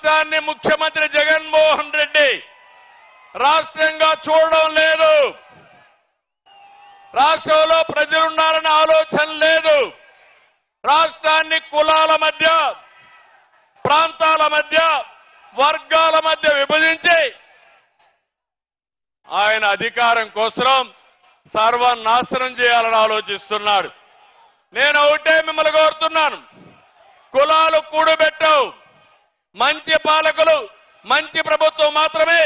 రాష్ట్రాన్ని ముఖ్యమంత్రి జగన్మోహన్ రెడ్డి రాష్ట్రంగా చూడడం లేదు. రాష్ట్రంలో ప్రజలున్నారనే ఆలోచన లేదు. రాష్ట్రాన్ని కులాల మధ్య, ప్రాంతాల మధ్య, వర్గాల మధ్య విభజించి ఆయన అధికారం కోసం సర్వనాశనం చేయాలని ఆలోచిస్తున్నాడు. నేను ఒకటే మిమ్మల్ని కోరుతున్నాను, కులాలు కూడబెట్టవు. మంచి పాలకులు, మంచి ప్రభుత్వం మాత్రమే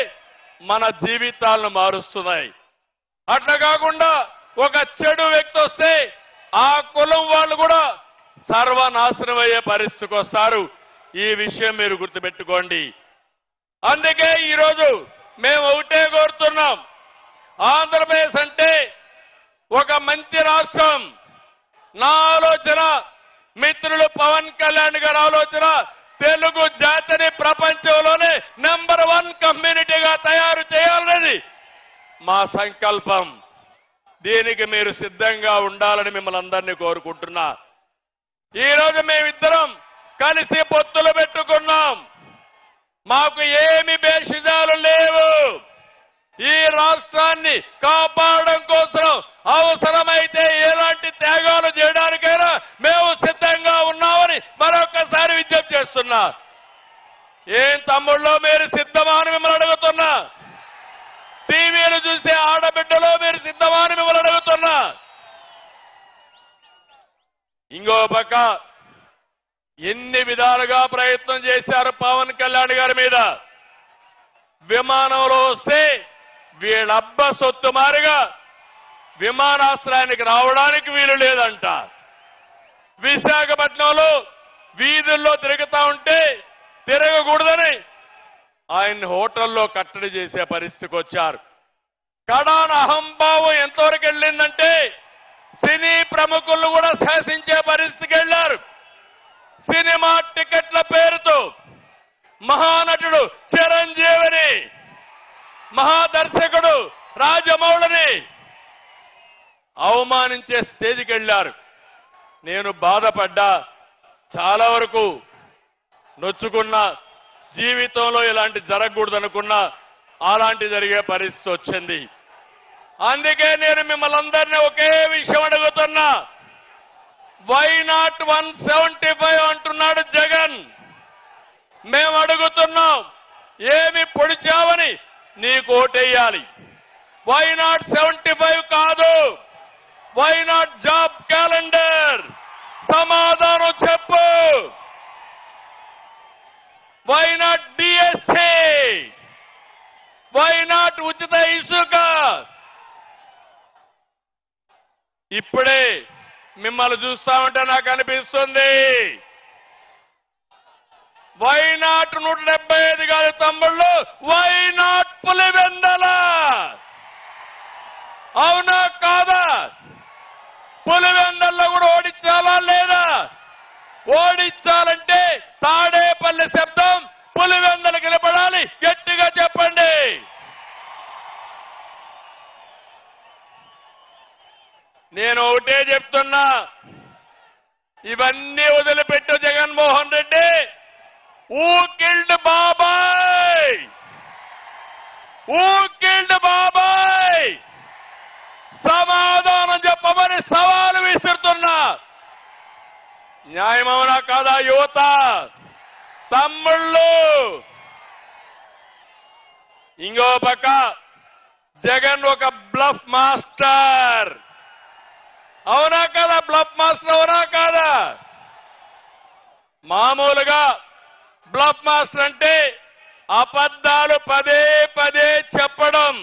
మన జీవితాలను మారుస్తున్నాయి. అట్లా కాకుండా ఒక చెడు వ్యక్తి వస్తే ఆ కులం వాళ్ళు కూడా సర్వనాశనం అయ్యే పరిస్థితికి వస్తారు. ఈ విషయం మీరు గుర్తుపెట్టుకోండి. అందుకే ఈరోజు మేము ఒకటే కోరుతున్నాం, ఆంధ్రప్రదేశ్ అంటే ఒక మంచి రాష్ట్రం. నా ఆలోచన, మిత్రులు పవన్ కళ్యాణ్ గారి ఆలోచన, తెలుగు జాతిని ప్రపంచంలోనే నెంబర్ 1 కమ్యూనిటీగా తయారు చేయాలనేది మా సంకల్పం. దీనికి మీరు సిద్ధంగా ఉండాలని మిమ్మల్ని అందరినీ కోరుకుంటున్నా. ఈరోజు మేమిద్దరం కలిసి పొత్తులు పెట్టుకున్నాం. మాకు ఏమి భేషజాలు లేవు. ఈ రాష్ట్రాన్ని కాపాడడం కోసం అవసరమైతే ఎలాంటి త్యాగాలు చేయడానికైనా మేము సిద్ధంగా ఉన్నామని మరొకసారి విజ్ఞప్తి చేస్తున్నా. ఏం తమ్ముళ్ళో మీరు సిద్ధమా అని మిమ్మల్ని అడుగుతున్నా. టీవీలు చూసే ఆడబిడ్డలో మీరు సిద్ధమా అని మిమ్మల్ని అడుగుతున్నా. ఇంకో పక్క ఎన్ని విధాలుగా ప్రయత్నం చేశారు పవన్ కళ్యాణ్ గారి మీద. విమానంలో వస్తే వీళ్ళబ్బ సొత్తు మారిగా విమానాశ్రయానికి రావడానికి వీలు లేదంట. విశాఖపట్నంలో వీధుల్లో తిరుగుతా ఉంటే తిరగకూడదని ఆయన్ని హోటల్లో కట్టడి చేసే పరిస్థితికి వచ్చారు. కడాన అహంభావం ఎంతవరకు వెళ్ళిందంటే సినీ ప్రముఖులను కూడా శాసించే పరిస్థితికి వెళ్లారు. సినిమా టికెట్ల పేరుతో మహానటుడు చిరంజీవిని, మహాదర్శకుడు రాజమౌళిని అవమానించే స్టేజ్కి వెళ్లారు. నేను బాధపడ్డా, చాలా వరకు నొచ్చుకున్నా. జీవితంలో ఇలాంటి జరగకూడదనుకున్నా అలాంటి జరిగే పరిస్థితి వచ్చింది. అందుకే నేను మిమ్మల్ని అందరినీ ఒకే విషయం అడుగుతున్నా. వై నాట్ 175 అంటున్నాడు జగన్. మేము అడుగుతున్నాం, ఏమి పొడిచావని నీకు ఓటేయాలి. వై నాట్ 75 కాదు, వై నాట్ జాబ్ క్యాలెండర్? సమాధానం చెప్పు. Why not DSC? Why not ఉచిత ఇసుక? ఇప్పుడే మిమ్మల్ని చూస్తా ఉంటే నాకు అనిపిస్తుంది, వై నాట్ 175 కాదు తమ్ముళ్ళు, వై నాట్ పులివెందల? అవునా కాదా? పులివెందల్లో కూడా ఓడించాలా లేదా? ఓడించాలంటే తాడేపల్లి శబ్దం పులివెందలు నిలబడాలి. గట్టిగా చెప్పండి. నేను ఒకటే చెప్తున్నా, ఇవన్నీ వదిలిపెట్టు జగన్మోహన్ రెడ్డి. ఊ కిల్డ్ బాబాయ్? ఊ కిల్డ్ బాబాయ్? సమాధానం చెప్పమని సవాలు విసురుతున్నా. న్యాయమవునా కాదా యువత? తమ్ముళ్ళు, ఇంకో పక్క జగన్ ఒక బ్లఫ్ మాస్టర్. అవునా కాదా? బ్లఫ్ మాస్టర్ అవునా కాదా? మామూలుగా బ్లఫ్ మాస్టర్ అంటే అబద్ధాలు పదే పదే చెప్పడం.